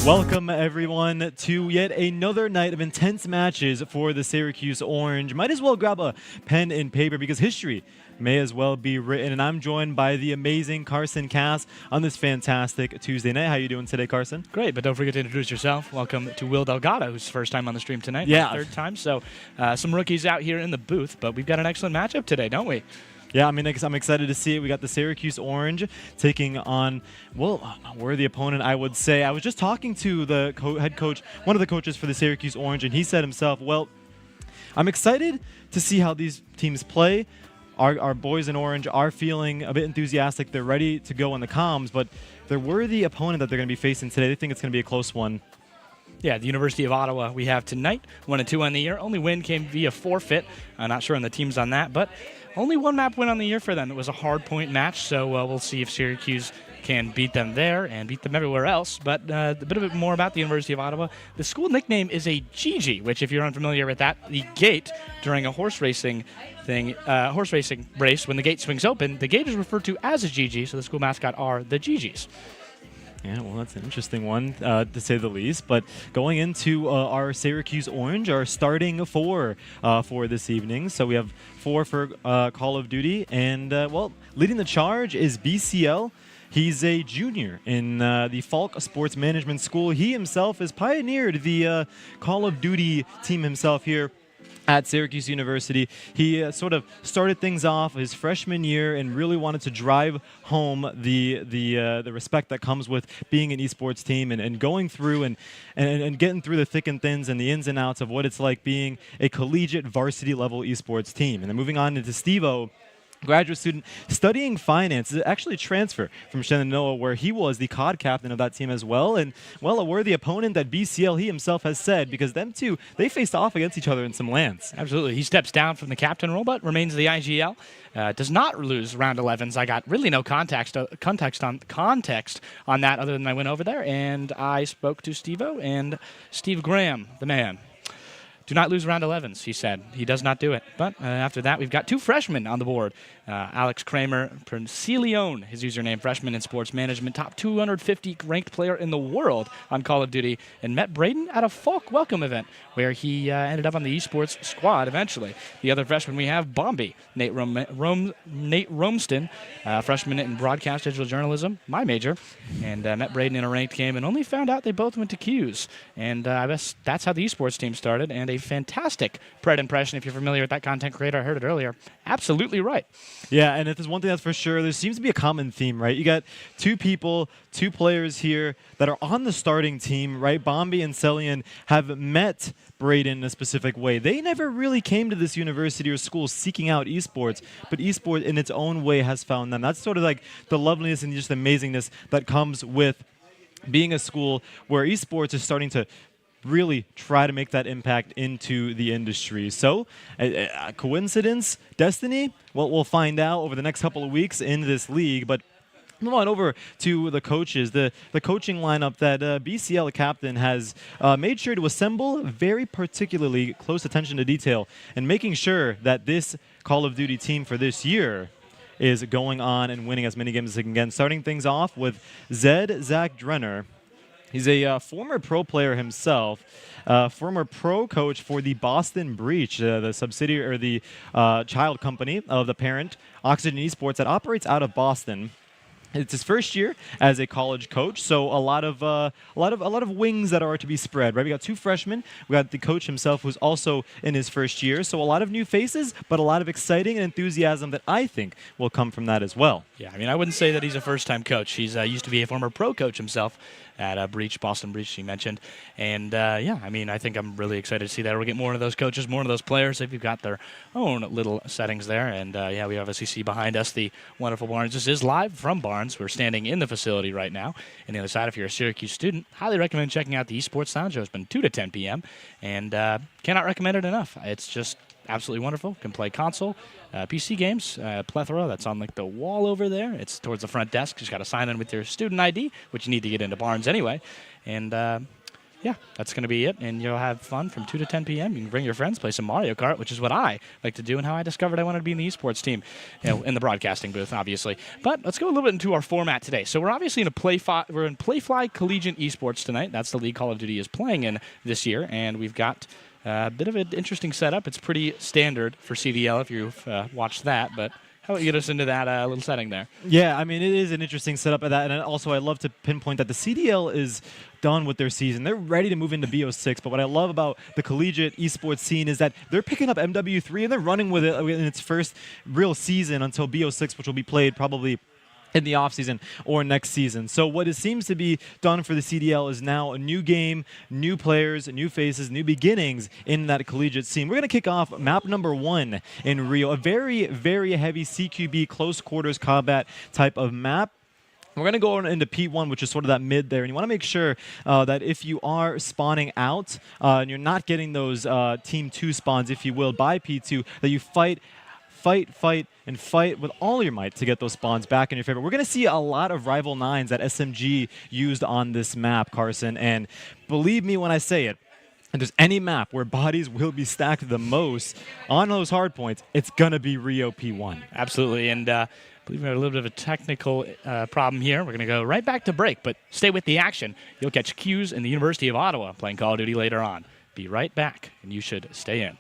Welcome, everyone, to yet another night of intense matches for the Syracuse Orange. Might as well grab a pen and paper because history may as well be written. And I'm joined by the amazing Carson Cass on this fantastic Tuesday night. How you doing today, Carson? Great, but don't forget to introduce yourself. Welcome to Will Delgado, who's first time on the stream tonight. Yeah. Third time. So some rookies out here in the booth, but we've got an excellent matchup today, don't we? Yeah, I mean, I'm excited to see it. We got the Syracuse Orange taking on, well, a worthy opponent, I would say. I was just talking to the head coach, one of the coaches for the Syracuse Orange, and he said himself, well, I'm excited to see how these teams play. Our boys in Orange are feeling a bit enthusiastic. They're ready to go on the comms, but they're worthy opponent that they're going to be facing today. They think it's going to be a close one. Yeah, the University of Ottawa we have tonight, 1-2 on the year. Only win came via forfeit. I'm not sure on the teams on that, but only one map win on the year for them. It was a hard point match, so we'll see if Syracuse can beat them there and beat them everywhere else. But a bit more about the University of Ottawa. The school nickname is a Gigi, which, if you're unfamiliar with that, the gate during a horse racing race, when the gate swings open, the gate is referred to as a Gigi, so the school mascot are the Gigis. Yeah, well, that's an interesting one, to say the least. But going into our Syracuse Orange, our starting four for this evening. So we have 4 for Call of Duty. And, well, leading the charge is BCL. He's a junior in the Falk Sports Management School. He himself has pioneered the Call of Duty team himself here at Syracuse University. He sort of started things off his freshman year and really wanted to drive home the respect that comes with being an esports team and going through and getting through the thick and thins and the ins and outs of what it's like being a collegiate varsity level esports team. And then moving on into Steve-O, graduate student studying finance, is actually a transfer from Shenandoah, where he was the COD captain of that team as well. And, well, a worthy opponent that BCL, he himself has said, because them two, they faced off against each other in some lands. Absolutely. He steps down from the captain role, but remains the IGL. Does not lose round 11s. I got really no context on that other than I went over there and I spoke to Steve-O and Steve Graham, the man. Do not lose round 11s, he said. He does not do it. But after that, we've got 2 freshmen on the board. Alex Kramer, Percilione, his username, freshman in sports management, top 250 ranked player in the world on Call of Duty, and met Braden at a Falk welcome event where he ended up on the esports squad eventually. The other freshman we have, Bombi, Nate Romston, freshman in broadcast digital journalism, my major, and met Braden in a ranked game and only found out they both went to Q's. And I guess that's how the esports team started, and a fantastic Pred impression. If you're familiar with that content creator, I heard it earlier. Absolutely right. Yeah, and if there's one thing that's for sure, there seems to be a common theme, right? You got 2 people, 2 players here that are on the starting team, right? Bombi and Celian have met Braden in a specific way. They never really came to this university or school seeking out esports, but esports in its own way has found them. That's sort of like the loveliness and just amazingness that comes with being a school where esports is starting to really try to make that impact into the industry. So, coincidence? Destiny? Well, we'll find out over the next couple of weeks in this league, but move on over to the coaches. The coaching lineup that BCL, the captain, has made sure to assemble very particularly close attention to detail and making sure that this Call of Duty team for this year is going on and winning as many games as they can get. Starting things off with Zach Drenner. He's a former pro player himself, former pro coach for the Boston Breach, the subsidiary or the child company of the parent Oxygen Esports that operates out of Boston. It's his first year as a college coach, so a lot of wings that are to be spread. Right, we got 2 freshmen. We got the coach himself, who's also in his first year. So a lot of new faces, but a lot of exciting and enthusiasm that I think will come from that as well. Yeah, I mean, I wouldn't say that he's a first-time coach. He's used to be a former pro coach himself at Boston Breach, he mentioned. And, yeah, I mean, I think I'm really excited to see that. We'll get more of those coaches, more of those players. They've got their own little settings there. And, yeah, we obviously see behind us the wonderful Barnes. This is live from Barnes. We're standing in the facility right now. And the other side, if you're a Syracuse student, highly recommend checking out the Esports Sound Show. It's been 2 to 10 p.m. And cannot recommend it enough. It's just absolutely wonderful. Can play console, PC games, plethora. That's on like the wall over there. It's towards the front desk. Just got to sign in with your student ID, which you need to get into Barnes anyway. And yeah, that's going to be it, and you'll have fun from 2 to 10 p.m. You can bring your friends, play some Mario Kart, which is what I like to do and how I discovered I wanted to be in the esports team, in the broadcasting booth, obviously. But let's go a little bit into our format today. So we're obviously in we're in Playfly Collegiate Esports tonight. That's the league Call of Duty is playing in this year, and we've got a bit of an interesting setup. It's pretty standard for CDL if you've watched that, but how about you get us into that little setting there? Yeah, I mean, it is an interesting setup of that. And also, I love to pinpoint that the CDL is done with their season. They're ready to move into BO6. But what I love about the collegiate esports scene is that they're picking up MW3 and they're running with it in its first real season until BO6, which will be played probably in the offseason or next season. So what it seems to be done for the CDL is now a new game, new players, new faces, new beginnings in that collegiate scene. We're going to kick off map number 1 in Rio, a very, very heavy CQB close quarters combat type of map. We're going to go into P1, which is sort of that mid there. And you want to make sure that if you are spawning out and you're not getting those Team 2 spawns, if you will, by P2, that you fight, and fight with all your might to get those spawns back in your favor. We're going to see a lot of Rival 9s that SMG used on this map, Carson. And believe me when I say it, if there's any map where bodies will be stacked the most on those hard points, it's going to be Rio P1. Absolutely. And I believe we have a little bit of a technical problem here. We're going to go right back to break, but stay with the action. You'll catch Q's in the University of Ottawa playing Call of Duty later on. Be right back, and you should stay in.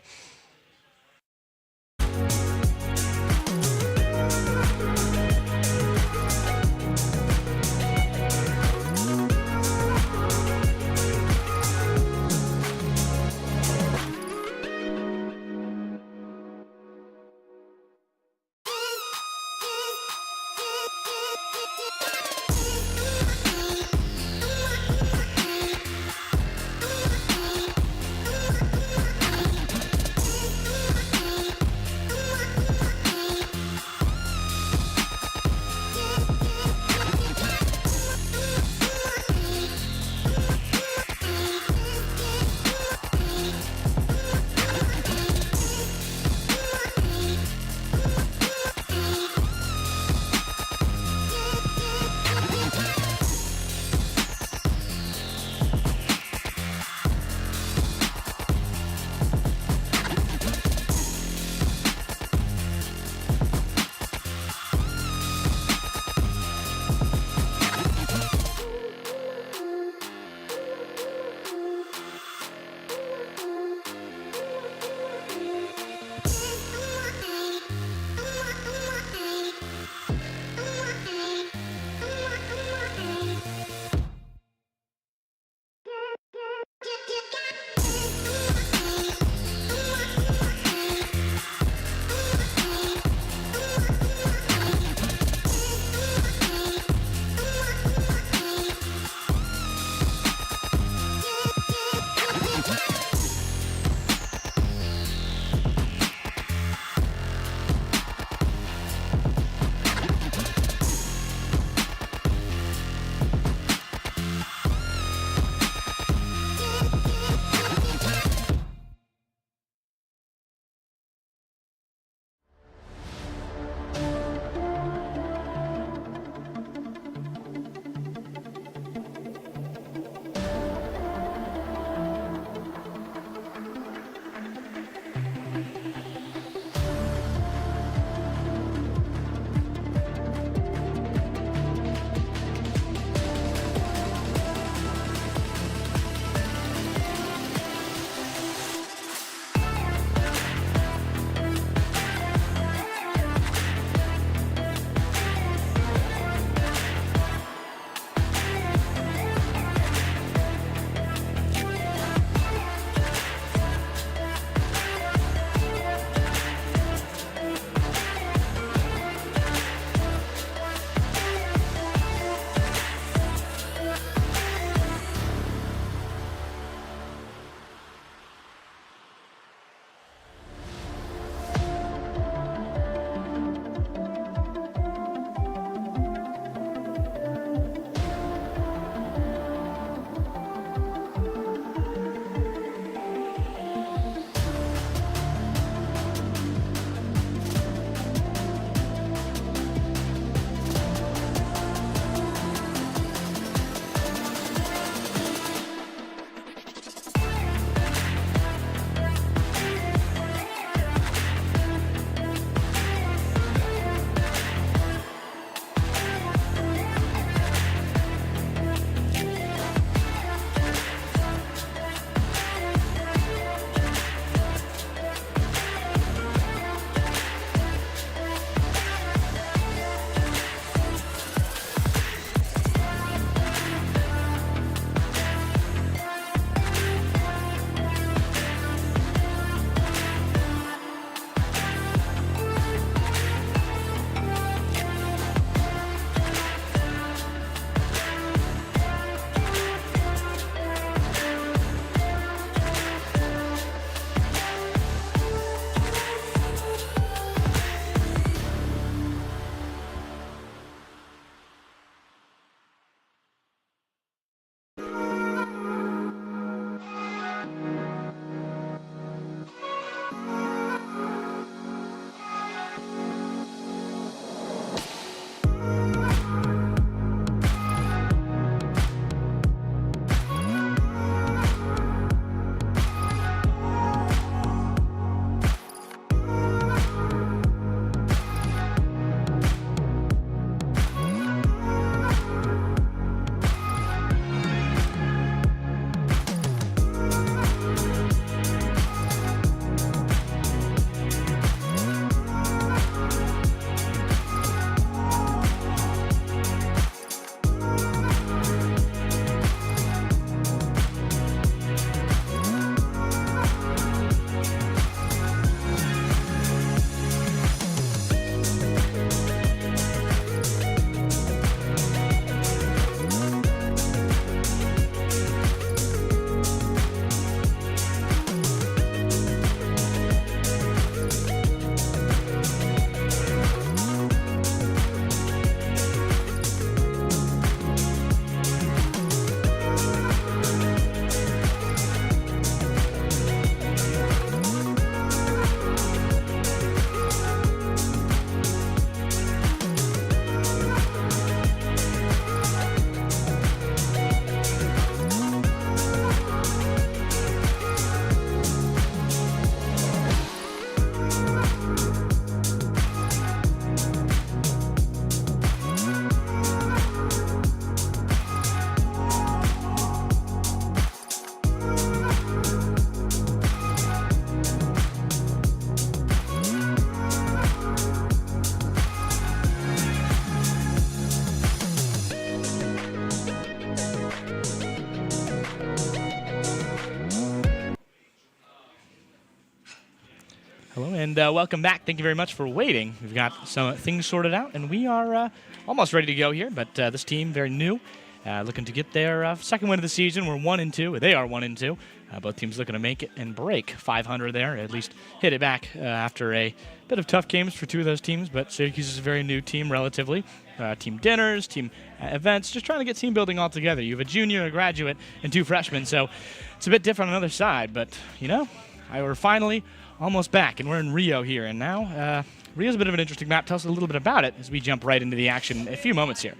Hello, and welcome back. Thank you very much for waiting. We've got some things sorted out, and we are almost ready to go here, but this team, very new, looking to get their second win of the season. We're 1-2. They are 1-2. Both teams looking to make it and break 500 there, at least hit it back after a bit of tough games for two of those teams, but Syracuse is a very new team relatively. Team dinners, team events, just trying to get team building all together. You have a junior, a graduate, and 2 freshmen, so it's a bit different on the other side, but, you know, we're finally almost back, and we're in Rio here, and now Rio's a bit of an interesting map. Tell us a little bit about it as we jump right into the action in a few moments here.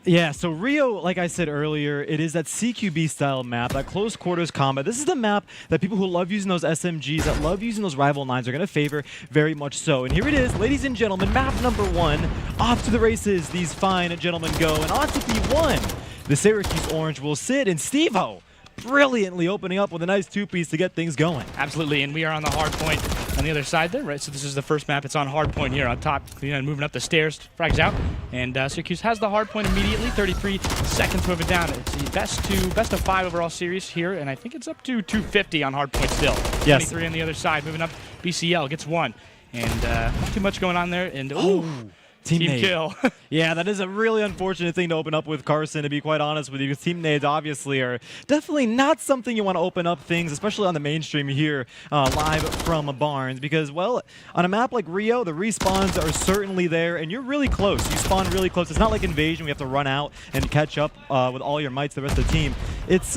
Yeah, so Rio, like I said earlier, it is that CQB-style map, that close quarters combat. This is the map that people who love using those SMGs, that love using those rival 9s are going to favor very much so. And here it is, ladies and gentlemen, map number 1. Off to the races, these fine gentlemen go. And on to P1, the Syracuse Orange will sit, and Steve-O brilliantly opening up with a nice 2-piece to get things going. Absolutely, and we are on the hard point on the other side there, right? So this is the first map. It's on hard point here on top, moving up the stairs, frags out, and Syracuse has the hard point immediately. 33 seconds moving down. It's the best of 5 overall series here, and I think it's up to 250 on hard point still. Yes. 23 on the other side, moving up. BCL gets 1, and not too much going on there. And Team kill. Yeah, that is a really unfortunate thing to open up with, Carson, to be quite honest with you. Team nades obviously are definitely not something you want to open up things, especially on the mainstream here, live from Barnes, because, well, on a map like Rio, the respawns are certainly there, and you're really close. You spawn really close. It's not like Invasion. We have to run out and catch up with all your mites, the rest of the team. It's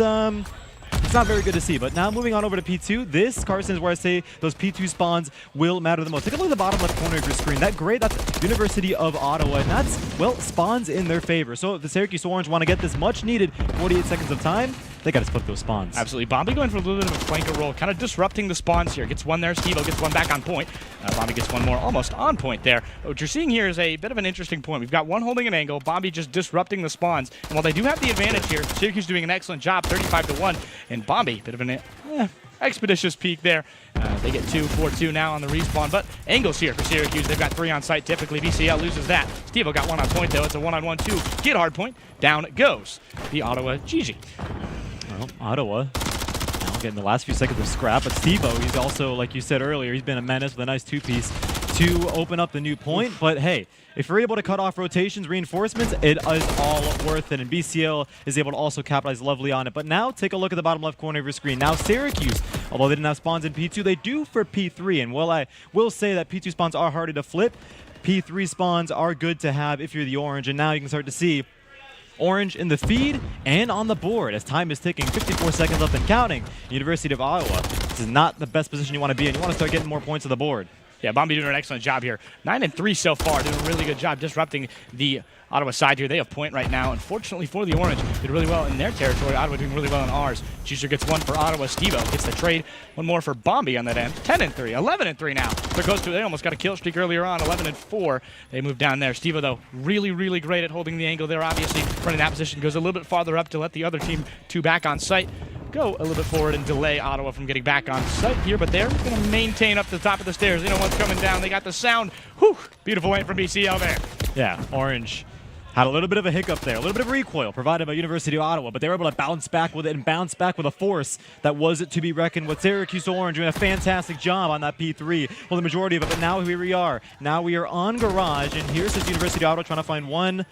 not very good to see, but now moving on over to P2, this, Carson, is where I say those P2 spawns will matter the most. Take a look at the bottom left corner of your screen. That's University of Ottawa, and that's, well, spawns in their favor. So if the Syracuse Orange want to get this much needed 48 seconds of time, they got to split those spawns. Absolutely. Bombi going for a little bit of a flanker roll, kind of disrupting the spawns here. Gets 1 there. Steve-O gets 1 back on point. Bombi gets 1 more almost on point there. What you're seeing here is a bit of an interesting point. We've got 1 holding an angle, Bombi just disrupting the spawns. And while they do have the advantage here, Syracuse doing an excellent job, 35-1. And Bombi, bit of an expeditious peak there. They get 2-4-2 now on the respawn, but angles here for Syracuse. They've got 3 on site typically. BCL loses that. Steve-O got 1 on point though. It's a 1-on-1-2. Get hard point. Down it goes. The Ottawa GG. Well, Ottawa now getting the last few seconds of scrap, but Steve-O, he's also, like you said earlier, he's been a menace with a nice 2-piece to open up the new point. But hey, if you're able to cut off rotations, reinforcements, it is all worth it. And BCL is able to also capitalize lovely on it. But now take a look at the bottom left corner of your screen. Now Syracuse, although they didn't have spawns in P2, they do for P3. And while I will say that P2 spawns are harder to flip, P3 spawns are good to have if you're the Orange. And now you can start to see Orange in the feed and on the board as time is ticking. 54 seconds left and counting. University of Ottawa. This is not the best position you want to be in. You want to start getting more points on the board. Yeah, Bombi doing an excellent job here. 9-3 so far, doing a really good job disrupting the Ottawa side here. They have point right now. Unfortunately for the Orange, did really well in their territory. Ottawa doing really well in ours. Juicer gets 1 for Ottawa. Steve-O gets the trade. 1 more for Bombi on that end. 10-3, 11-3 now. They're close to. They almost got a kill streak earlier on. 11-4. They move down there. Steve-O though, really, really great at holding the angle there. Obviously, running that position goes a little bit farther up to let the other team 2 back on site go a little bit forward and delay Ottawa from getting back on site here, but they're going to maintain up the top of the stairs. They know what's coming down. They got the sound. Whew! Beautiful aim from BCL there. Yeah, Orange had a little bit of a hiccup there, a little bit of recoil provided by University of Ottawa, but they were able to bounce back with it and bounce back with a force that was to be reckoned with. Syracuse Orange doing a fantastic job on that P3. Well, the majority of it, but now here we are. Now we are on Garage, and here's this University of Ottawa trying to find 1.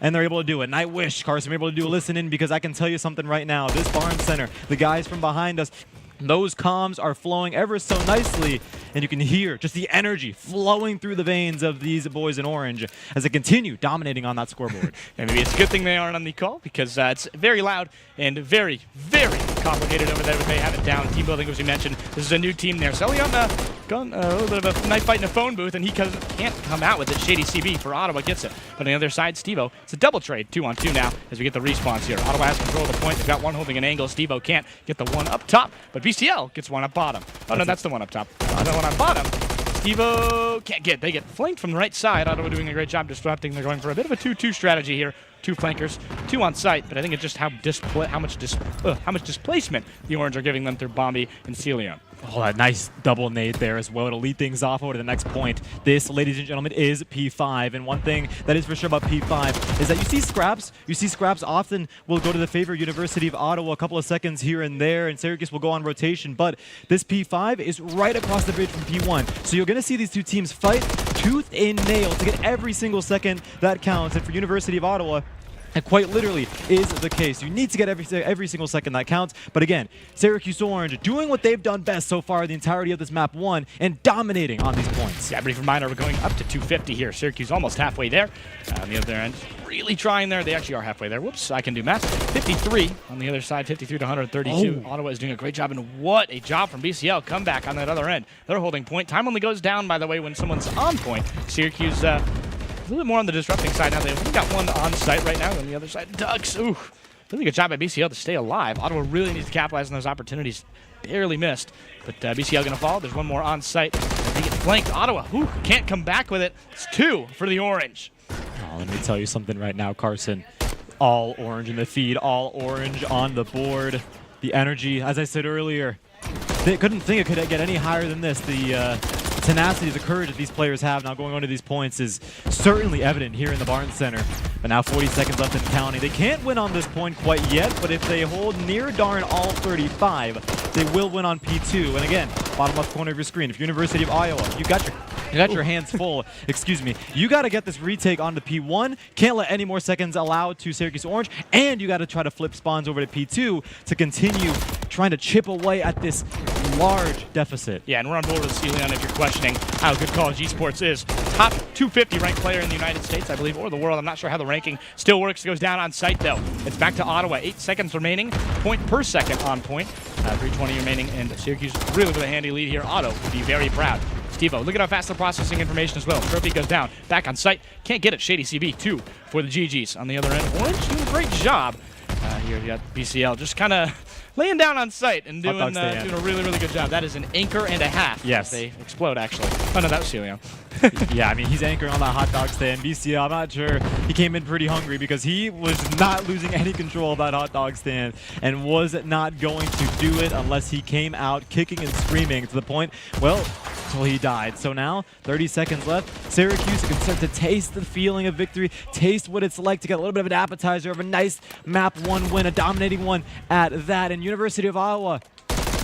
And they're able to do it. And I wish, Carson, we're able to do a listen in, because I can tell you something right now. This Barnes Center, the guys from behind us, those comms are flowing ever so nicely. And you can hear just the energy flowing through the veins of these boys in orange as they continue dominating on that scoreboard. And maybe it's a good thing they aren't on the call, because it's very loud and very, very complicated over there, but they have it down. Team building, as we mentioned. This is a new team there. Celion got a little bit of a knife fight in a phone booth, and he can't come out with it. Shady CB for Ottawa gets it. But on the other side, Steve-O, it's a double trade, 2-on-2 now as we get the respawns here. Ottawa has control of the point. They've got 1 holding an angle. Steve-O can't get the 1 up top, but BCL gets 1 up bottom. Oh, no, that's the 1 up top. The 1 on bottom. Steve-O can't get. They get flanked from the right side. Ottawa doing a great job disrupting. They're going for a bit of a 2-2 strategy here. 2 flankers, 2 on site, but I think it's just how much displacement the Orange are giving them through Bombi and Celion. Oh, a nice double nade there as well to lead things off over to the next point. This, ladies and gentlemen, is P5. And one thing that is for sure about P5 is that you see scraps. You see scraps often will go to the favor of University of Ottawa a couple of seconds here and there, and Syracuse will go on rotation. But this P5 is right across the bridge from P1. So you're going to see these two teams fight tooth and nail to get every single second that counts. And for University of Ottawa, it quite literally is the case. You need to get every single second that counts. But again, Syracuse Orange doing what they've done best so far the entirety of this map 1 and dominating on these points. Yeah, brief reminder, we're going up to 250 here. Syracuse almost halfway there. On the other end, really trying there. They actually are halfway there. Whoops, I can do math. 53 on the other side, 53 to 132. Oh. Ottawa is doing a great job, and what a job from BCL. Comeback on that other end. They're holding point. Time only goes down, by the way, when someone's on point. Syracuse a little bit more on the disrupting side now. They've only got one on site right now. On the other side, Ducks. Ooh, really good job by BCL to stay alive. Ottawa really needs to capitalize on those opportunities. Barely missed, but BCL going to fall. There's one more on site. They get flanked. Ottawa, can't come back with it. It's 2 for the Orange. Oh, let me tell you something right now, Carson. All orange in the feed, all orange on the board. The energy, as I said earlier, they couldn't think it could get any higher than this. The tenacity, the courage that these players have now going on to these points is certainly evident here in the Barnes Center. But now 40 seconds left and counting. They can't win on this point quite yet, but if they hold near darn all 35, they will win on P2. And again, bottom left corner of your screen, if University of Iowa, you got your hands full. Excuse me. You got to get this retake onto P1. Can't let any more seconds allowed to Syracuse Orange. And you got to try to flip spawns over to P2 to continue trying to chip away at this large deficit. Yeah, and we're on board with Celion if you're questioning how good college esports is. Top 250 ranked player in the United States, I believe, or the world. I'm not sure how the ranking still works. It goes down on site, though. It's back to Ottawa. 8 seconds remaining. Point per second on point. 3:20 remaining, and Syracuse really with a handy lead here. Otto would be very proud. Steve-O, look at how fast they're processing information as well. Trophy goes down. Back on site. Can't get it. Shady CB, 2 for the GGs. On the other end, Orange doing a great job. Here you got BCL just kind of laying down on site and doing a really, really good job. That is an anchor and a half. Yes. They explode, actually. Oh, no, that was Celion. Yeah, I mean, he's anchoring on that hot dog stand. BCL, I'm not sure. He came in pretty hungry because he was not losing any control of that hot dog stand and was not going to do it unless he came out kicking and screaming to the point, well, until he died. So now, 30 seconds left. Syracuse can start to taste the feeling of victory, taste what it's like to get a little bit of an appetizer of a nice map 1 win, a dominating one at that. And University of Iowa,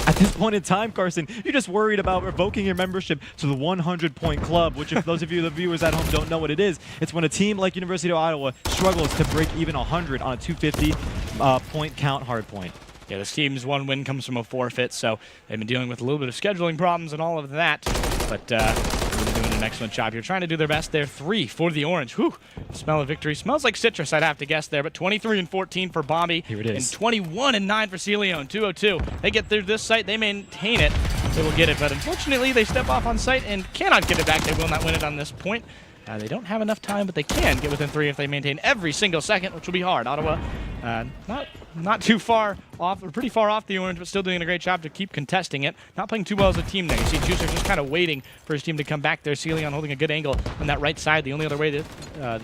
at this point in time, Carson, you're just worried about revoking your membership to the 100-point club, which if those of you, the viewers at home, don't know what it is, it's when a team like University of Iowa struggles to break even 100 on a 250-point count hard point. Yeah, this team's one win comes from a forfeit, so they've been dealing with a little bit of scheduling problems and all of that. But really doing an excellent job here. Trying to do their best there. 3 for the Orange. Whew. Smell of victory. Smells like citrus, I'd have to guess there. But 23 and 14 for Bombi. Here it is. And 21 and 9 for Celion. 202. They get through this site. They maintain it. They will get it. But unfortunately, they step off on site and cannot get it back. They will not win it on this point. They don't have enough time, but they can get within 3 if they maintain every single second, which will be hard. Ottawa, not too far off, or pretty far off the Orange, but still doing a great job to keep contesting it. Not playing too well as a team there. You see Juicer just kind of waiting for his team to come back there. Celion holding a good angle on that right side. The only other way that the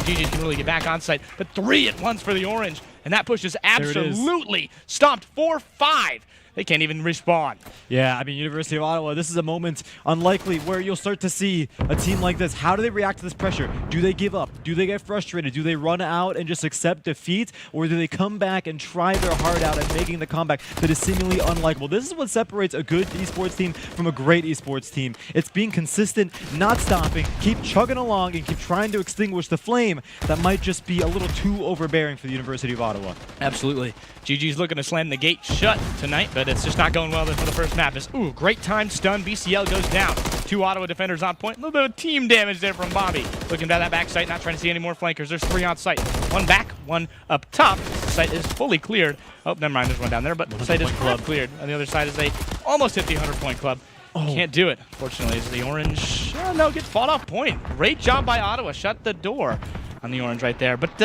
GGs can really get back on site. But 3 at once for the Orange, and that push is absolutely stomped 4-5. They can't even respawn. Yeah, I mean, University of Ottawa, this is a moment unlikely where you'll start to see a team like this. How do they react to this pressure? Do they give up? Do they get frustrated? Do they run out and just accept defeat? Or do they come back and try their heart out at making the comeback that is seemingly unlikable? This is what separates a good esports team from a great esports team. It's being consistent, not stopping, keep chugging along, and keep trying to extinguish the flame that might just be a little too overbearing for the University of Ottawa. Absolutely. GG's looking to slam the gate shut tonight, but it's just not going well for the first map. Ooh, great time stun. BCL goes down. 2 Ottawa defenders on point. A little bit of team damage there from Bombi. Looking at that back site, not trying to see any more flankers. There's 3 on site. 1 back, 1 up top. The site is fully cleared. Oh, never mind, there's 1 down there, but the site is cleared. On the other side is they almost hit the 100-point club. Can't do it, fortunately, as the Orange, gets fought off point. Great job by Ottawa. Shut the door on the Orange right there. But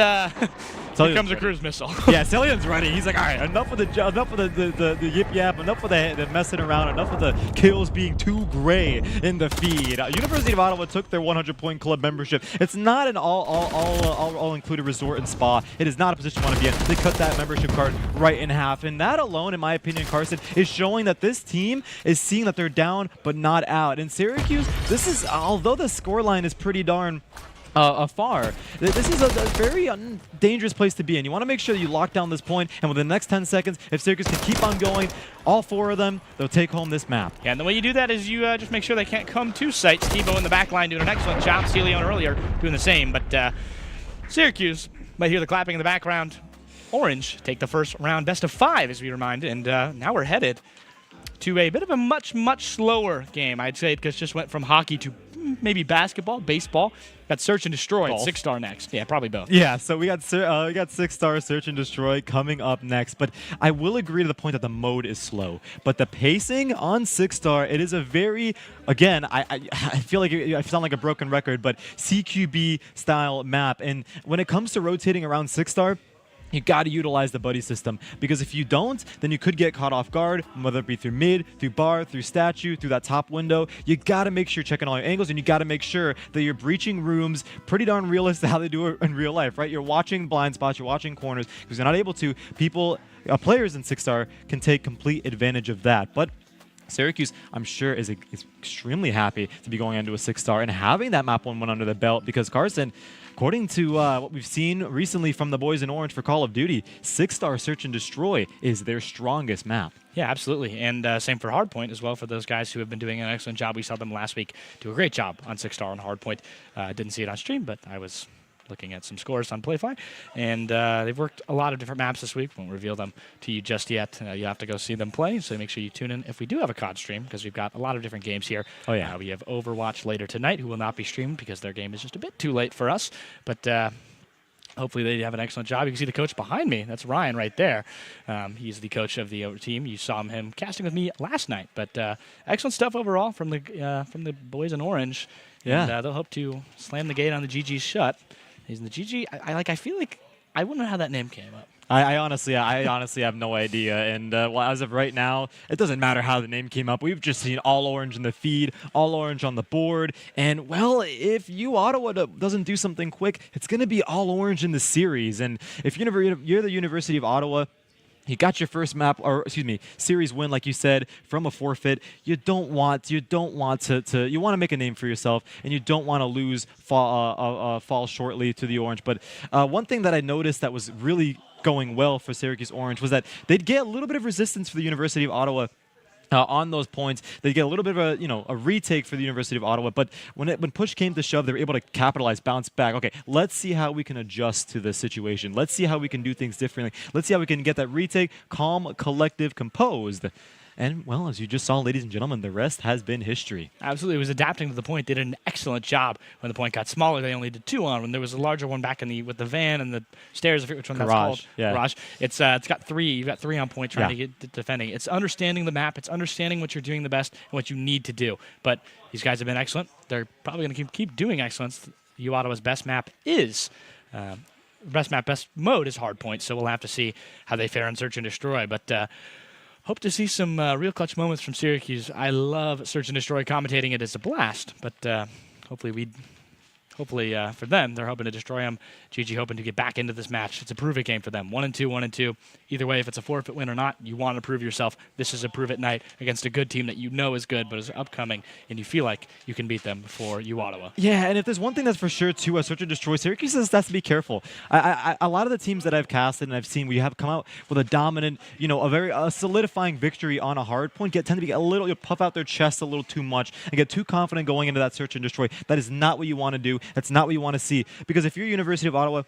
Here comes a cruise missile. Yeah, Celian's ready. He's like, all right, enough of the yip yap, enough of the messing around, enough of the kills being too gray in the feed. University of Ottawa took their 100-point club membership. It's not an all-included resort and spa. It is not a position you want to be in. They cut that membership card right in half, and that alone, in my opinion, Carson, is showing that this team is seeing that they're down but not out. In Syracuse, this is, although the scoreline is pretty darn afar, this is a very dangerous place to be in. You want to make sure that you lock down this point, and within the next 10 seconds, if Syracuse can keep on going, all 4 of them, they'll take home this map. Yeah, and the way you do that is you just make sure they can't come to site. Stevo in the back line doing an excellent job. Celion earlier doing the same, but Syracuse might hear the clapping in the background. Orange take the first round best of 5, as we remind, and now we're headed to a bit of a much slower game, I'd say, because it just went from hockey to maybe basketball, baseball. Got Search and Destroy, 6-star next. Yeah, probably both. Yeah, so we got 6-star Search and Destroy coming up next. But I will agree to the point that the mode is slow. But the pacing on 6-star, it is a very, again, I feel like I sound like a broken record, but CQB style map. And when it comes to rotating around 6-star, you got to utilize the buddy system, because if you don't, then you could get caught off guard, whether it be through mid, through bar, through statue, through that top window. You got to make sure you're checking all your angles, and you got to make sure that you're breaching rooms pretty darn realistic how they do it in real life, right? You're watching blind spots, you're watching corners, because you're not able to. Players in 6-star can take complete advantage of that. But Syracuse, I'm sure, is extremely happy to be going into a 6-star and having that map 1-1 under the belt, because Carson, according to what we've seen recently from the boys in orange for Call of Duty, 6-star Search and Destroy is their strongest map. Yeah, absolutely. And same for Hardpoint as well, for those guys who have been doing an excellent job. We saw them last week do a great job on 6-star on Hardpoint. Didn't see it on stream, but I was looking at some scores on Playfly, and they've worked a lot of different maps this week. Won't reveal them to you just yet. You have to go see them play, so make sure you tune in if we do have a COD stream, because we've got a lot of different games here. Oh yeah. We have Overwatch later tonight, who will not be streamed because their game is just a bit too late for us, but hopefully they have an excellent job. You can see the coach behind me. That's Ryan right there. He's the coach of the team. You saw him casting with me last night, but excellent stuff overall from the boys in orange. Yeah. And they'll hope to slam the gate on the GG's shut. He's in the GG. I feel like I wonder how that name came up. I honestly have no idea. And well, as of right now, it doesn't matter how the name came up. We've just seen all orange in the feed, all orange on the board. And, well, if Ottawa doesn't do something quick, it's going to be all orange in the series. And if you're the University of Ottawa, you got your first series win, like you said, from a forfeit. You want to make a name for yourself, and you don't want to lose, fall shortly to the orange. But one thing that I noticed that was really going well for Syracuse Orange was that they'd get a little bit of resistance for the University of Ottawa on those points. They get a little bit of a retake for the University of Ottawa, but when push came to shove, they were able to capitalize, bounce back. Okay, let's see how we can adjust to this situation. Let's see how we can do things differently. Let's see how we can get that retake calm, collective, composed. And, well, as you just saw, ladies and gentlemen, the rest has been history. Absolutely. It was adapting to the point. They did an excellent job. When the point got smaller, they only did 2 on. When there was a larger one back with the van and the stairs, I forget which one that's called. Yeah. Garage. It's got 3. You've got 3 on point trying to get defending. It's understanding the map. It's understanding what you're doing the best and what you need to do. But these guys have been excellent. They're probably going to keep doing excellence. Ottawa's best map is best mode is Hardpoint, so we'll have to see how they fare in Search and Destroy. But hope to see some real clutch moments from Syracuse. I love Search and Destroy. Commentating it is a blast, but hopefully for them, they're hoping to destroy them. GG hoping to get back into this match. It's a prove-it game for them. 1-2, 1-2. Either way, if it's a forfeit win or not, you want to prove yourself. This is a prove-it night against a good team that you know is good, but is upcoming, and you feel like you can beat them before Ottawa. Yeah, and if there's one thing that's for sure, too, Search and Destroy, Syracuse has to be careful. A lot of the teams that I've casted and I've seen, we have come out with a dominant, a very solidifying victory on a hard point, tend to be a little, puff out their chest a little too much and get too confident going into that Search and Destroy. That is not what you want to do. That's not what you want to see. Because if you're University of Ottawa,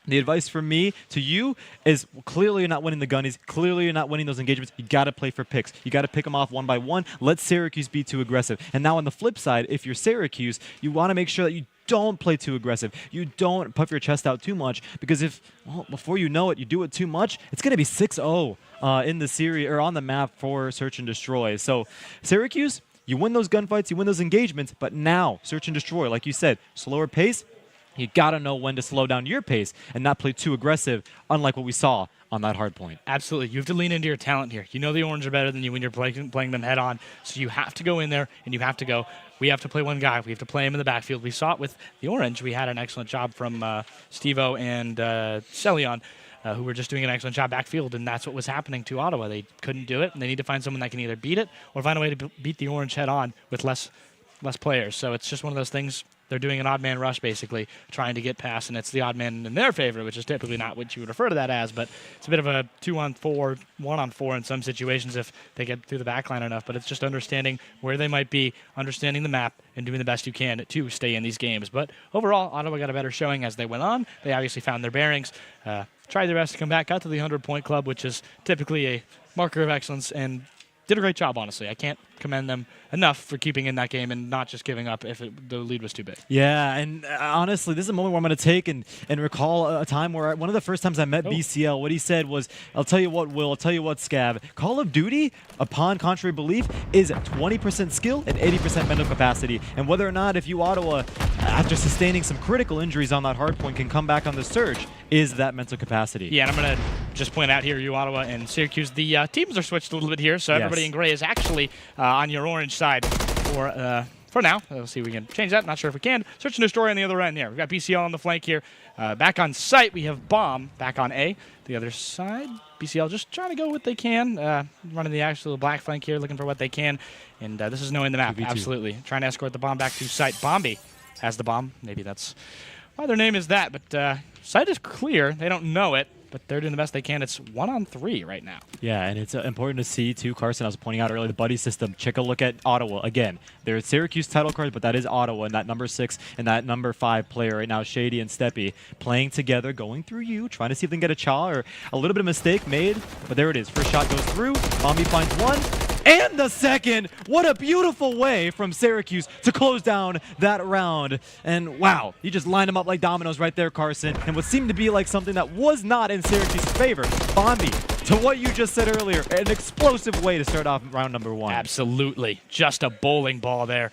the advice from me to you is clearly you're not winning the gunnies. Clearly you're not winning those engagements. You got to play for picks. You got to pick them off one by one. Let Syracuse be too aggressive. And now on the flip side, if you're Syracuse, you want to make sure that you don't play too aggressive. You don't puff your chest out too much, because before you know it, you do it too much, it's going to be 6-0 in the series or on the map for Search and Destroy. So Syracuse, you win those gunfights, you win those engagements, but now Search and Destroy, like you said, slower pace. You got to know when to slow down your pace and not play too aggressive, unlike what we saw on that hard point. Absolutely. You have to lean into your talent here. You know the Orange are better than you when you're playing them head on, so you have to go in there and you have to go, we have to play one guy. We have to play him in the backfield. We saw it with the Orange. We had an excellent job from Steve-O and Celion, who were just doing an excellent job backfield, and that's what was happening to Ottawa. They couldn't do it, and they need to find someone that can either beat it or find a way to beat the Orange head on with less players. So it's just one of those things. They're doing an odd man rush, basically, trying to get past, and it's the odd man in their favor, which is typically not what you would refer to that as, but it's a bit of a 2-on-4, 1-on-4 in some situations if they get through the back line enough. But it's just understanding where they might be, understanding the map, and doing the best you can to stay in these games. But overall, Ottawa got a better showing as they went on. They obviously found their bearings, tried their best to come back, got to the 100-point club, which is typically a marker of excellence, and did a great job, honestly. I can't commend them enough for keeping in that game and not just giving up if the lead was too big. Yeah, and honestly, this is a moment where I'm going to take and recall a time where one of the first times I met BCL, what he said was, I'll tell you what, Will, I'll tell you what, Scav, Call of Duty, upon contrary belief, is 20% skill and 80% mental capacity. And whether or not if you Ottawa, after sustaining some critical injuries on that hard point, can come back on the surge, is that mental capacity. Yeah, and I'm going to just point out here, you Ottawa and Syracuse, the teams are switched a little bit here, so everybody in gray is actually on your orange side for now. Let's see if we can change that. Not sure if we can. Search new story on the other end there. We've got BCL on the flank here. Back on site, we have Bomb back on A. The other side, BCL just trying to go what they can. Running the actual black flank here, looking for what they can. And this is knowing the map, 2v2. absolutely. Trying to escort the bomb back to site. Bombi has the bomb. Maybe that's why their name is that. But site is clear. They don't know it, but they're doing the best they can. It's 1-on-3 right now. Yeah, and it's important to see, too, Carson, I was pointing out earlier, the buddy system. Check a look at Ottawa. Again, they're Syracuse title cards, but that is Ottawa, and that number 6 and that number 5 player right now, Shady and Steppy, playing together, going through you, trying to see if they can get a chaw or a little bit of mistake made. But there it is. First shot goes through. Bombi finds one. And the second. What a beautiful way from Syracuse to close down that round. And wow, you just lined them up like dominoes right there, Carson. And what seemed to be like something that was not in Syracuse's favor. Bombi, to what you just said earlier, an explosive way to start off round number 1. Absolutely. Just a bowling ball there.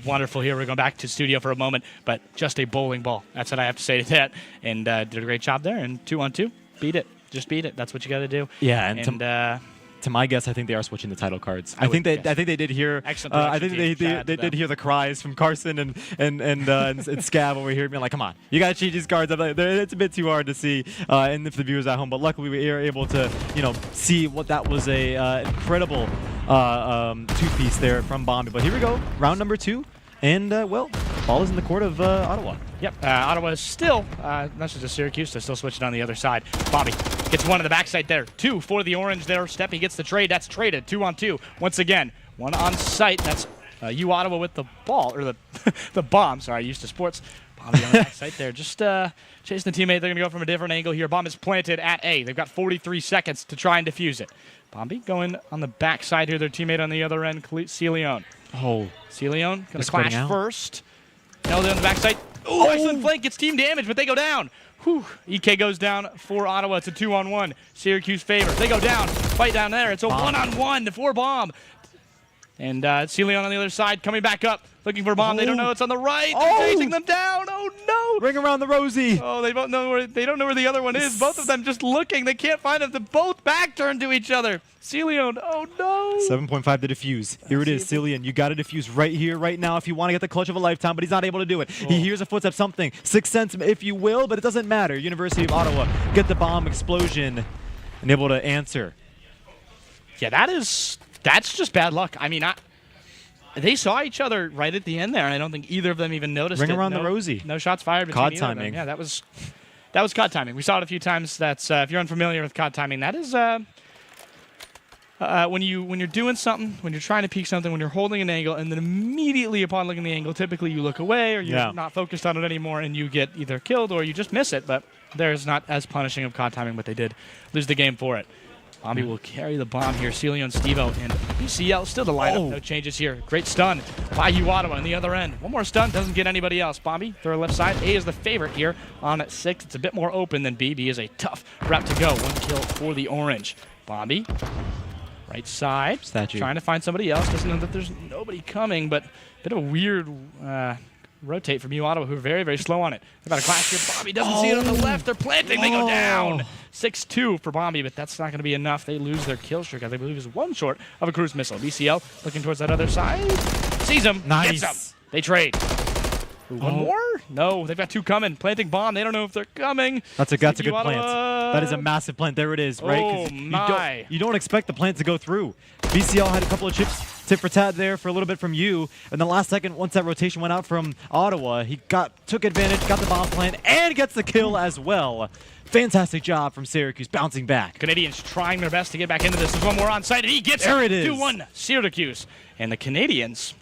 Wonderful here. We're going back to studio for a moment, but just a bowling ball. That's what I have to say to that. And did a great job there. And 2-on-2, beat it. Just beat it. That's what you got to do. Yeah, and to my guess, I think they are switching the title cards. I think they did hear. I think they did hear the cries from Carson and Scav over here being like, "Come on, you got to change these cards up." It's a bit too hard to see, and if the viewers at home. But luckily, we were able to see what that was a incredible two-piece there from Bombi. But here we go, round number 2, and well, ball is in the court of Ottawa. Yep, Ottawa is still, not just Syracuse, they're still switching on the other side. Bombi gets one on the backside there. 2 for the Orange there. Steppy gets the trade. That's traded. 2-on-2. Once again, 1 on site. That's you Ottawa with the ball, or the bomb. Sorry, used to sports. Bombi on the backside there. Just chasing the teammate. They're going to go from a different angle here. Bomb is planted at A. They've got 43 seconds to try and defuse it. Bombi going on the backside here. Their teammate on the other end, Celion. Oh. Celion going to clash first. No, they're on the backside. Oh, excellent flank. Gets team damage, but they go down. Whew. EK goes down for Ottawa. It's a 2-on-1. Syracuse favor. They go down. Fight down there. It's a 1-on-1 for Bomb. And Celion on the other side coming back up. Looking for Bomb. They don't know it's on the right. They're chasing them down. Oh, no. Ring around the rosy. Oh, they don't know where the other one is. Both of them just looking. They can't find them. They're both back turned to each other. Celion, oh no. 7.5 to defuse. Here it is, Celion. You got to defuse right here, right now if you want to get the clutch of a lifetime, but he's not able to do it. He hears a footstep, something. Sixth sense, if you will, but it doesn't matter. University of Ottawa get the bomb explosion and able to answer. Yeah, that's just bad luck. I mean, they saw each other right at the end there, and I don't think either of them even noticed it. Ring around the rosy. No shots fired between COD timing. Yeah, that was COD timing. We saw it a few times. That's if you're unfamiliar with COD timing, that is when you're doing something, when you're trying to peek something, when you're holding an angle, and then immediately upon looking at the angle, typically you look away or you're not focused on it anymore, and you get either killed or you just miss it. But there's not as punishing of COD timing, but they did lose the game for it. Bombi will carry the bomb here. Celion, Steve-O, and BCL still the lineup. No changes here. Great stun by Ottawa on the other end. One more stun, doesn't get anybody else. Bombi, third left side. A is the favorite here on 6. It's a bit more open than B. B is a tough route to go. 1 kill for the Orange. Bombi, right side. Statue. Trying to find somebody else. Doesn't know that there's nobody coming, but a bit of a weird rotate from U Ottawa, who are very, very slow on it. They're about to clash here. Bombi doesn't see it on the left. They're planting. They go down. 6-2 for Bombi, but that's not going to be enough. They lose their kill streak. I believe is one short of a cruise missile. BCL looking towards that other side. Sees him. Nice. Gets him. They trade. Ooh, one more? No, they've got 2 coming. Planting bomb. They don't know if they're coming. That's a good plant. That is a massive plant. There it is, right? Oh, my. You don't expect the plant to go through. BCL had a couple of chips, tit for tat there for a little bit from you. And the last second, once that rotation went out from Ottawa, he took advantage, got the bomb plant, and gets the kill as well. Fantastic job from Syracuse, bouncing back. Canadians trying their best to get back into this. There's one more on site, and he gets there it is. 2-1 Syracuse. And the Canadians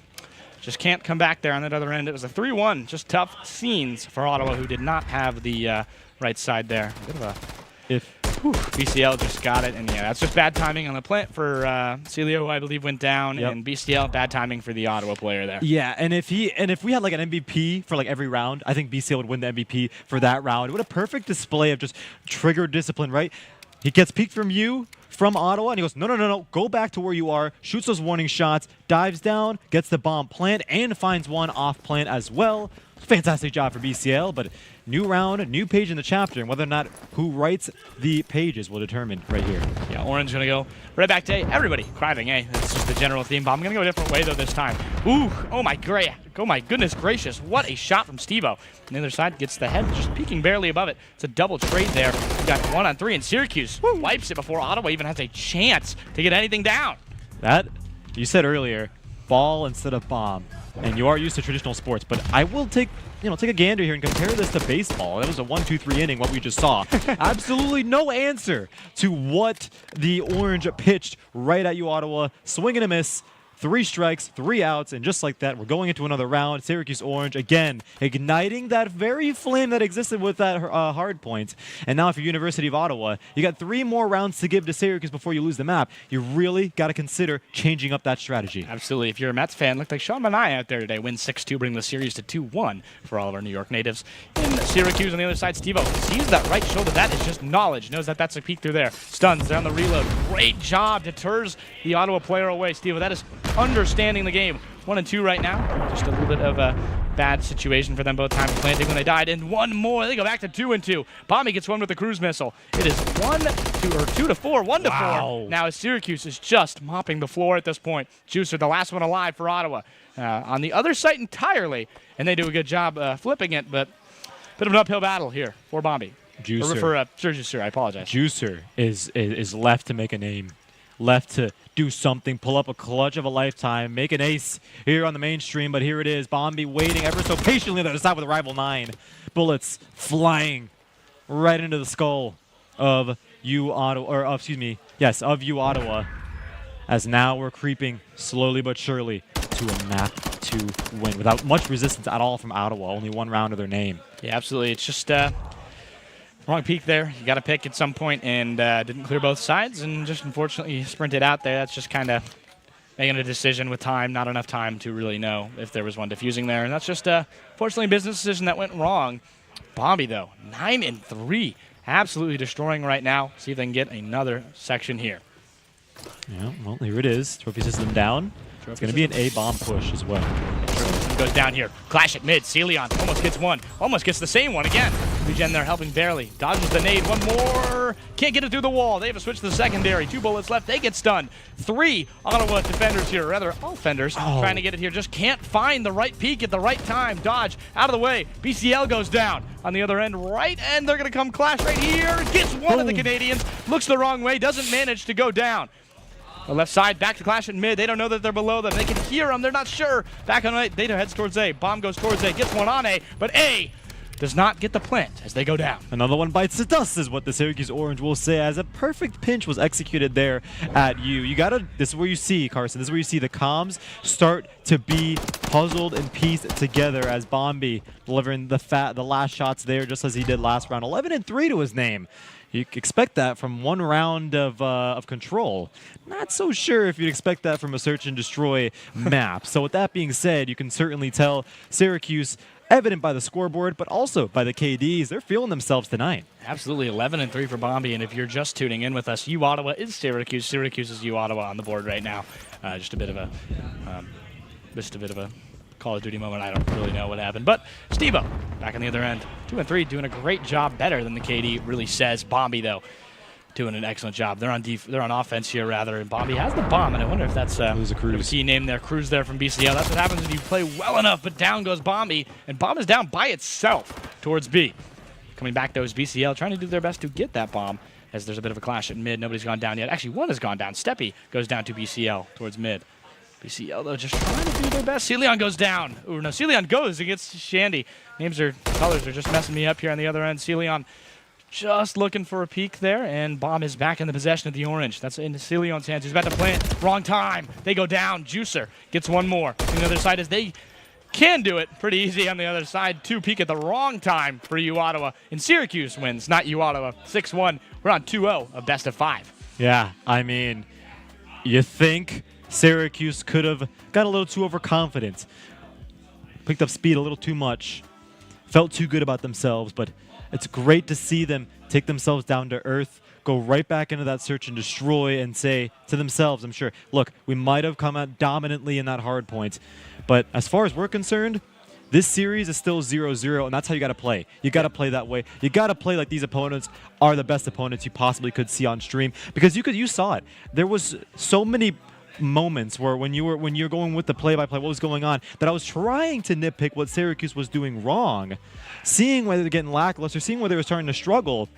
just can't come back there on that other end. It was a 3-1. Just tough scenes for Ottawa, who did not have the right side there. A bit of a BCL just got it, and yeah, that's just bad timing on the plant for Celio, who I believe went down, and BCL bad timing for the Ottawa player there. Yeah, and if we had like an MVP for like every round, I think BCL would win the MVP for that round. What a perfect display of just trigger discipline, right? He gets peeked from you, from Ottawa, and he goes, no, go back to where you are, shoots those warning shots, dives down, gets the bomb plant, and finds one off plant as well. Fantastic job for BCL, but new round, new page in the chapter, and whether or not who writes the pages will determine right here. Yeah, Orange going to go right back to everybody crying, eh? That's just the general theme. But I'm going to go a different way, though, this time. Ooh, oh my goodness gracious. What a shot from Steve-O. On the other side gets the head, just peeking barely above it. It's a double trade there. We got 1-on-3, and Syracuse wipes it before Ottawa even has a chance to get anything down. That, you said earlier, ball instead of bomb. And you are used to traditional sports, but I will take a gander here and compare this to baseball. That was a 1-2-3 inning, what we just saw. Absolutely no answer to what the Orange pitched right at you, Ottawa. Swing and a miss. 3 strikes, 3 outs, and just like that, we're going into another round. Syracuse Orange, again, igniting that very flame that existed with that hard point. And now if you're University of Ottawa, you got 3 more rounds to give to Syracuse before you lose the map. You really got to consider changing up that strategy. Absolutely. If you're a Mets fan, looked like Sean Manai out there today. Wins 6-2, bring the series to 2-1 for all of our New York natives. In Syracuse on the other side, Steve-O sees that right shoulder. That is just knowledge. Knows that that's a peek through there. Stuns down the reload. Great job. Deters the Ottawa player away. Steve-O, that is understanding the game. 1-2 right now. Just a little bit of a bad situation for them both times planting when they died. And one more. They go back to 2-2. Bombi gets one with the cruise missile. It is 2-4, 1-4. Now as Syracuse is just mopping the floor at this point. Juicer, the last one alive for Ottawa. On the other side entirely. And they do a good job flipping it, but bit of an uphill battle here for Bombi. Juicer. For Juicer, I apologize. Juicer is left to make a name. Left to do something, pull up a clutch of a lifetime, make an ace here on the mainstream, but here it is. Bombi waiting ever so patiently on the other side with a rival 9. Bullets flying right into the skull of you Ottawa, of you Ottawa, as now we're creeping slowly but surely to a map 2 win without much resistance at all from Ottawa. Only 1 round of their name. Yeah, absolutely. It's just wrong peak there. You got to pick at some point, and didn't clear both sides, and just unfortunately sprinted out there. That's just kind of making a decision with time, not enough time to really know if there was one diffusing there, and that's just fortunately a business decision that went wrong. Bombi though, 9-3, absolutely destroying right now. See if they can get another section here. Yeah, well, here it is. Trophy system down. It's going to be an A-bomb push as well. Goes down here. Clash at mid. Celion almost gets one. Almost gets the same one again. Regen there helping barely. Dodges the nade. One more. Can't get it through the wall. They have to switch to the secondary. 2 bullets left. They get stunned. 3 Ottawa defenders here. Rather, all defenders trying to get it here. Just can't find the right peak at the right time. Dodge out of the way. BCL goes down on the other end. Right, and they're going to come clash right here. Gets one of the Canadians. Looks the wrong way. Doesn't manage to go down. The left side, back to clash at mid. They don't know that they're below them. They can hear them. They're not sure. Back on right. Data heads towards A. Bomb goes towards A. Gets one on A. But A does not get the plant as they go down. Another one bites the dust is what the Syracuse Orange will say, as a perfect pinch was executed there at you. You gotta, this is where you see, Carson, this is where you see the comms start to be puzzled and pieced together as Bombi delivering the last shots there just as he did last round. 11-3 to his name. You expect that from 1 round of control. Not so sure if you'd expect that from a search and destroy map. So with that being said, you can certainly tell Syracuse, evident by the scoreboard, but also by the KDs, they're feeling themselves tonight. Absolutely, 11-3 for Bombi. And if you're just tuning in with us, U Ottawa is Syracuse. Syracuse is U Ottawa on the board right now. Just a bit of a Call of Duty moment. I don't really know what happened. But Stevo, back on the other end. 2 and 3, doing a great job, better than the KD really says. Bombi, though, doing an excellent job. They're on offense here, rather, and Bombi has the bomb, and I wonder if that's a key name there. Cruz there from BCL. That's what happens when you play well enough, but down goes Bombi, and Bomb is down by itself towards B. Coming back, though, is BCL, trying to do their best to get that bomb, as there's a bit of a clash at mid. Nobody's gone down yet. Actually, one has gone down. Steppy goes down to BCL towards mid. BCL, though, just trying to do their best. Celion goes down. Ooh, no, Celion goes against Shandy. Colors are just messing me up here on the other end. Celion just looking for a peek there, and Bomb is back in the possession of the orange. That's in Celion's hands. He's about to plant. Wrong time. They go down. Juicer gets one more. On the other side is they can do it pretty easy on the other side. 2 peek at the wrong time for U Ottawa. And Syracuse wins, not U Ottawa. 6-1. We're on 2-0 of best of 5. Yeah, I mean, you think Syracuse could have got a little too overconfident, picked up speed a little too much, felt too good about themselves, but it's great to see them take themselves down to earth, go right back into that search and destroy, and say to themselves, I'm sure, look, we might have come out dominantly in that hard point, but as far as we're concerned, this series is still 0-0, and that's how you got to play. You got to play that way. You got to play like these opponents are the best opponents you possibly could see on stream, because you saw it. There was so many moments where when you're going with the play-by-play, what was going on, that I was trying to nitpick what Syracuse was doing wrong, seeing whether they're getting lackluster, seeing where they were starting to struggle.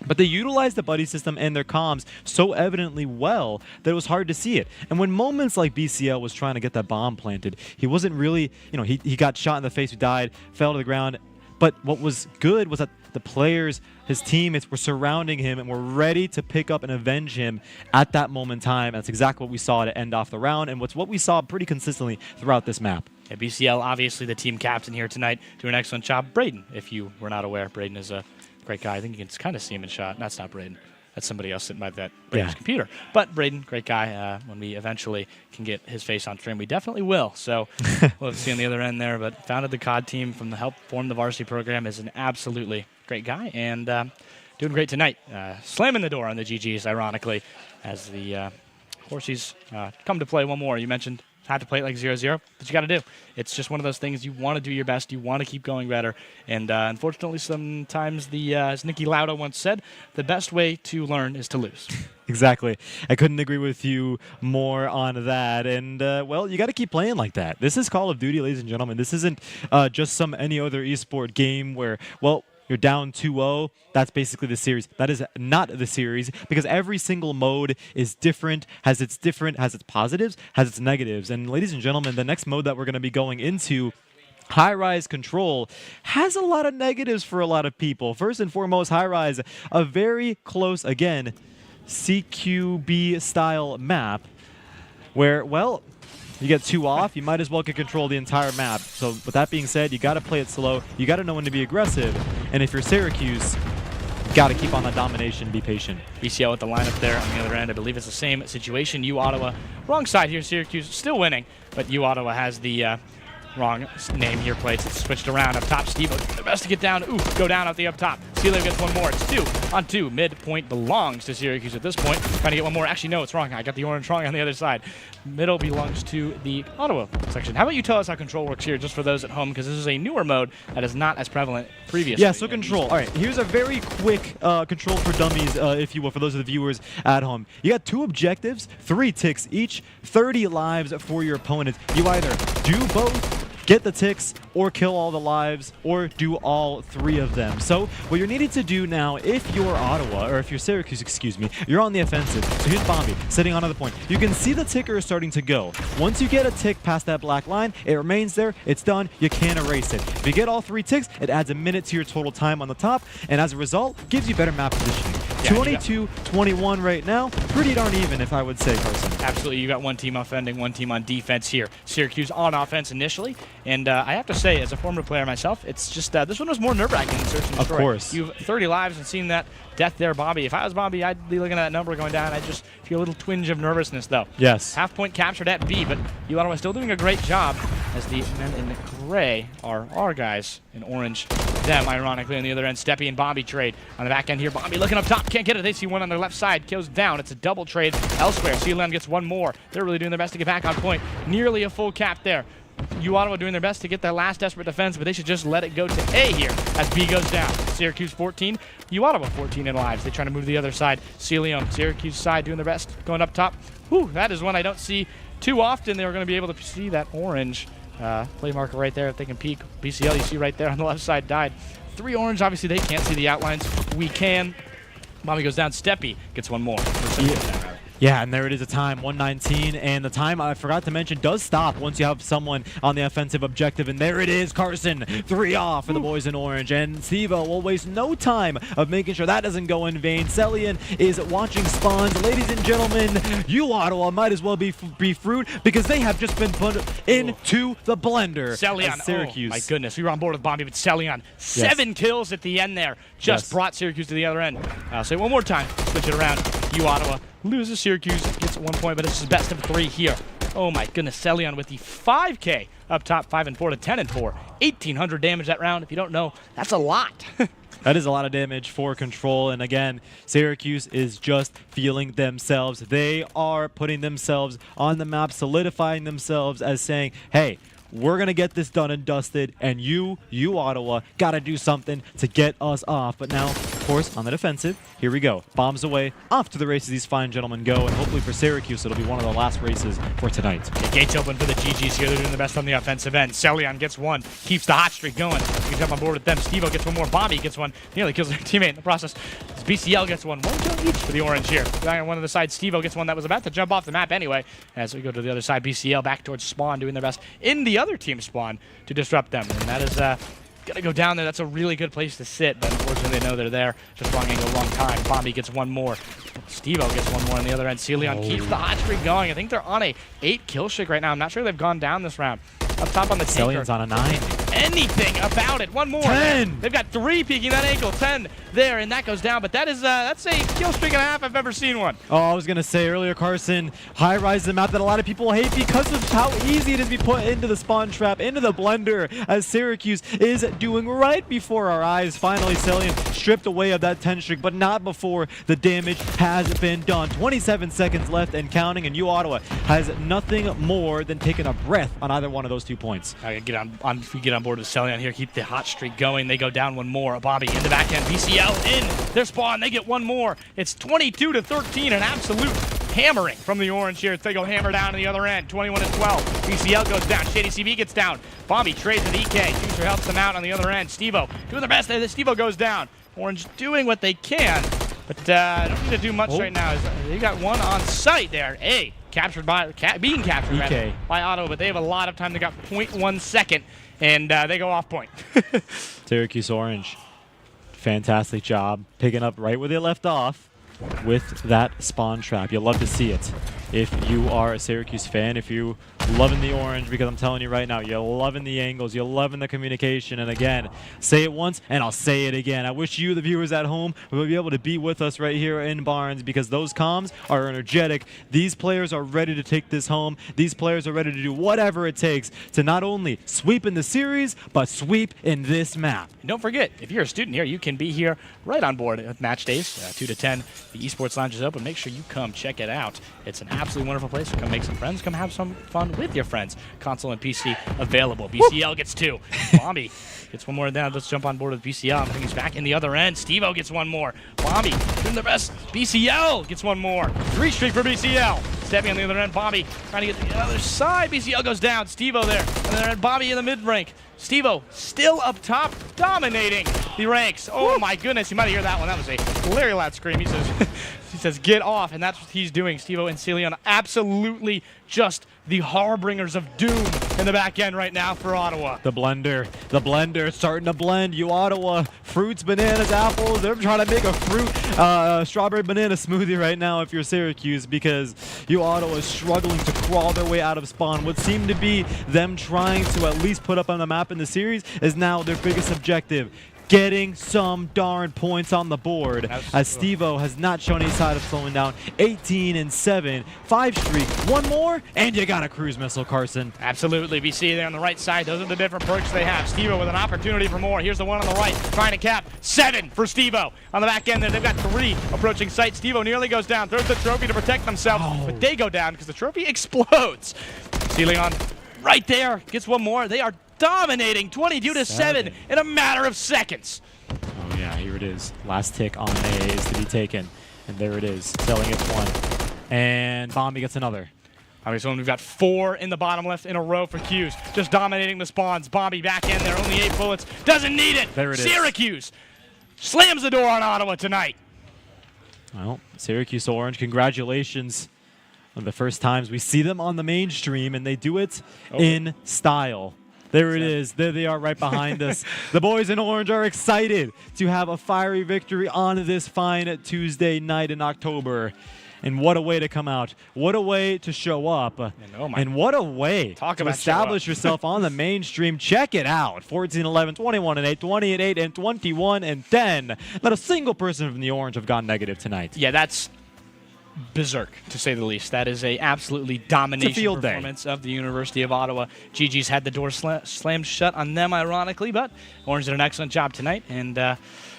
But they utilized the buddy system and their comms so evidently well that it was hard to see it. And when moments like BCL was trying to get that bomb planted, he wasn't really, he got shot in the face, he died, fell to the ground. But what was good was that the players, his teammates, were surrounding him and were ready to pick up and avenge him at that moment in time. That's exactly what we saw to end off the round, and what we saw pretty consistently throughout this map. Yeah, BCL, obviously the team captain here tonight, doing an excellent job. Braden, if you were not aware, Braden is a great guy. I think you can kind of see him in shot. That's not Braden. That's somebody else sitting by that Braden's computer. But Braden, great guy. When we eventually can get his face on stream, we definitely will. So we'll have to see on the other end there. But founded the COD team from the help form the varsity program, is an absolutely great guy, and doing great tonight. Slamming the door on the GGs, ironically, as the Horsies come to play one more. You mentioned had to play it like 0-0, but you got to do. It's just one of those things. You want to do your best. You want to keep going better. And unfortunately, sometimes as Nicky Lauda once said, the best way to learn is to lose. Exactly. I couldn't agree with you more on that. And, well, you got to keep playing like that. This is Call of Duty, ladies and gentlemen. This isn't just any other esport game where, well, you're down 2-0. That's basically the series. That is not the series, because every single mode is different, has its positives, has its negatives. And ladies and gentlemen, the next mode that we're going to be going into, high-rise control, has a lot of negatives for a lot of people. First and foremost, high-rise, a very close, again, CQB-style map where, well, you get 2 off, you might as well can control the entire map. So with that being said, you got to play it slow. You got to know when to be aggressive. And if you're Syracuse, you got to keep on that domination, be patient. BCL with the lineup there on the other end. I believe it's the same situation. U Ottawa, wrong side here. Syracuse still winning, but U Ottawa has the wrong name here plates. It's switched around up top. Steve doing the best to get down. Ooh, go down at the up top. Celio gets one more. It's 2-on-2. Midpoint belongs to Syracuse at this point. Trying to get one more. Actually, no, it's wrong. I got the orange wrong on the other side. Middle belongs to the Ottawa section. How about you tell us how control works here, just for those at home, because this is a newer mode that is not as prevalent previously. Yeah, so control. All right, here's a very quick control for dummies, if you will, for those of the viewers at home. You got 2 objectives, 3 ticks each, 30 lives for your opponent. You either do both, get the ticks, or kill all the lives, or do all 3 of them. So what you're needing to do now, if you're Ottawa, or if you're Syracuse, excuse me, you're on the offensive. So here's Bombi sitting on the point. You can see the ticker is starting to go. Once you get a tick past that black line, it remains there, it's done, you can't erase it. If you get all 3 ticks, it adds a minute to your total time on the top, and as a result, gives you better map positioning. 22-21 right now. Pretty darn even, if I would say, Carson. Absolutely. You got one team offending, one team on defense here. Syracuse on offense initially. And I have to say, as a former player myself, it's just this one was more nerve-wracking than Search and Destroy. Of course. You have 30 lives and seeing that death there, Bobby. If I was Bobby, I'd be looking at that number going down. I'd just feel a little twinge of nervousness, though. Yes. Half point captured at B, but U Ottawa still doing a great job as the men in gray are our guys in orange. Them, ironically, on the other end. Steppy and Bobby trade on the back end here. Bobby looking up top, can't get it. They see one on their left side, kills down. It's a double trade elsewhere. CLM gets one more. They're really doing their best to get back on point. Nearly a full cap there. U Ottawa doing their best to get that last desperate defense, but they should just let it go to A here as B goes down. Syracuse 14, U Ottawa 14 in lives. They try to move to the other side. Celion, Syracuse side doing their best, going up top. Whew, that is one I don't see too often. They were going to be able to see that orange play marker right there if they can peek. BCL, you see right there on the left side, died. 3 orange, obviously they can't see the outlines. We can. Bomby goes down. Steppy gets one more. Yeah, and there it is, a time, 1:19, and the time, I forgot to mention, does stop once you have someone on the offensive objective, and there it is, Carson, 3 off for the boys in orange, and Stevo will waste no time of making sure that doesn't go in vain. Celion is watching spawns. Ladies and gentlemen, U Ottawa might as well be fruit, because they have just been put into the blender. Celion, Syracuse. Oh my goodness, we were on board with Bomby, but Celion, 7 kills at the end there, just brought Syracuse to the other end. I'll say one more time, switch it around. U Ottawa loses. Syracuse gets 1 point, but it's his best of 3 here. Oh my goodness, Celion with the 5K up top, 5 and 4 to 10 and 4. 1,800 damage that round. If you don't know, that's a lot. That is a lot of damage for Control, and again, Syracuse is just feeling themselves. They are putting themselves on the map, solidifying themselves as saying, hey, we're going to get this done and dusted, and you Ottawa, got to do something to get us off. But now, of course, on the defensive, here we go. Bombs away, off to the races these fine gentlemen go, and hopefully for Syracuse, it'll be one of the last races for tonight. The gates open for the GGs here. They're doing the best on the offensive end. Celion gets 1, keeps the hot streak going. You can jump on board with them. Stevo gets 1 more. Bomby gets 1, nearly kills their teammate in the process. BCL gets 1 kill each for the orange here. Down on one of the sides, Stevo gets 1 that was about to jump off the map anyway. As we go to the other side, BCL back towards spawn, doing their best in the other team spawn to disrupt them. And that is going to go down there. That's a really good place to sit, but unfortunately they know they're there. Just wrong angle, wrong time. Bomby gets 1 more. Stevo gets 1 more on the other end. Celion keeps the hot streak going. I think they're on a 8 kill streak right now. I'm not sure they've gone down this round. Up top on the tanker. Celion's on a 9. Anything about it. 1 more. 10. They've got 3 peeking that ankle. 10 there, and that goes down. But that is that's a kill streak and a half I've ever seen one. Oh, I was going to say earlier, Carson, high rise the map that a lot of people hate because of how easy it is to be put into the spawn trap, into the blender, as Syracuse is doing right before our eyes. Finally, Celion stripped away of that 10 streak, but not before the damage has been done. 27 seconds left and counting, and U Ottawa has nothing more than taken a breath on either one of those 2 points. I get on board with Celion here, keep the hot streak going. They go down 1 more. Bobby in the back end. BCL in their spawn. They get 1 more. It's 22 to 13. An absolute hammering from the orange here. They go hammer down to the other end. 21 to 12. BCL goes down. Shady CB gets down. Bobby trades with EK. Future helps them out on the other end. Stevo doing their best. Stevo goes down. Orange doing what they can, but don't need to do much right now. They got 1 on site there. Captured by being captured rather, by Ottawa, but they have a lot of time. They got 0.1 second, and they go off point. Syracuse Orange, fantastic job picking up right where they left off with that spawn trap. You'll love to see it if you are a Syracuse fan, if you loving the orange, because I'm telling you right now, you're loving the angles, you're loving the communication, and again, say it once, and I'll say it again. I wish you, the viewers at home, will be able to be with us right here in Barnes, because those comms are energetic. These players are ready to take this home. These players are ready to do whatever it takes to not only sweep in the series, but sweep in this map. And don't forget, if you're a student here, you can be here right on board at match days, 2 to 10. The esports lounge is open. Make sure you come check it out. It's an absolutely wonderful place to come make some friends, come have some fun with your friends. Console and PC available. BCL gets 2. Bomby gets 1 more down. Let's jump on board with BCL. I think he's back in the other end. Stevo gets 1 more. Bomby doing their best. BCL gets 1 more. 3 streak for BCL. Stepping on the other end. Bomby trying to get to the other side. BCL goes down. Stevo there. And then Bomby in the mid rank. Stevo still up top, dominating the ranks. Oh my goodness, you might hear that one. That was a very loud scream. He says, get off, and that's what he's doing. Stevo and Celion absolutely just the harbingers of doom in the back end right now for Ottawa. The blender starting to blend. U Ottawa, fruits, bananas, apples. They're trying to make a fruit strawberry banana smoothie right now if you're Syracuse, because U Ottawa is struggling to crawl their way out of spawn. What seemed to be them trying to at least put up on the map in the series is now their biggest objective. Getting some darn points on the board, as Stevo has not shown any sign of slowing down. 18 and 7, 5 streak, 1 more, and you got a cruise missile, Carson. Absolutely. BC there on the right side. Those are the different perks they have. Stevo with an opportunity for more. Here's the one on the right, trying to cap. 7 for Stevo. On the back end there, they've got 3 approaching site. Stevo nearly goes down, throws the trophy to protect themselves, but they go down because the trophy explodes. Celion right there. Gets one more. They are dominating 22-7 in a matter of seconds. Oh, yeah, here it is. Last tick on A is to be taken. And there it is. Selling gets one. And Bombi gets another. All right, so we've got 4 in the bottom left in a row for Q's. Just dominating the spawns. Bombi back in there. Only 8 bullets. Doesn't need it. There it is. Syracuse slams the door on Ottawa tonight. Well, Syracuse Orange, congratulations on the first times we see them on the mainstream, and they do it in style. There it is. There they are right behind us. The boys in orange are excited to have a fiery victory on this fine Tuesday night in October. And what a way to come out. What a way to show up. And what a way to establish yourself on the mainstream. Check it out. 14-11, 21-8, 20-8, and 21-10. Not a single person from the orange have gone negative tonight. Yeah, that's berserk, to say the least. That is a absolutely domination performance of the University of Ottawa. GG's had the door slammed shut on them, ironically, but Orange did an excellent job tonight, and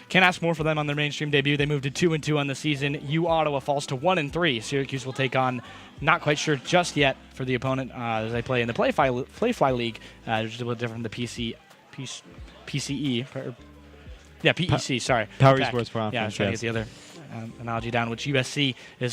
can't ask more for them on their mainstream debut. They moved to 2-2 on the season. Ottawa falls to 1-3. Syracuse will take on, not quite sure just yet for the opponent as they play in the Playfly League, which is a little different from the PCE. Yeah, PEC, sorry. Power Esports Conference. Yeah, I was trying to get the other analogy down, which USC is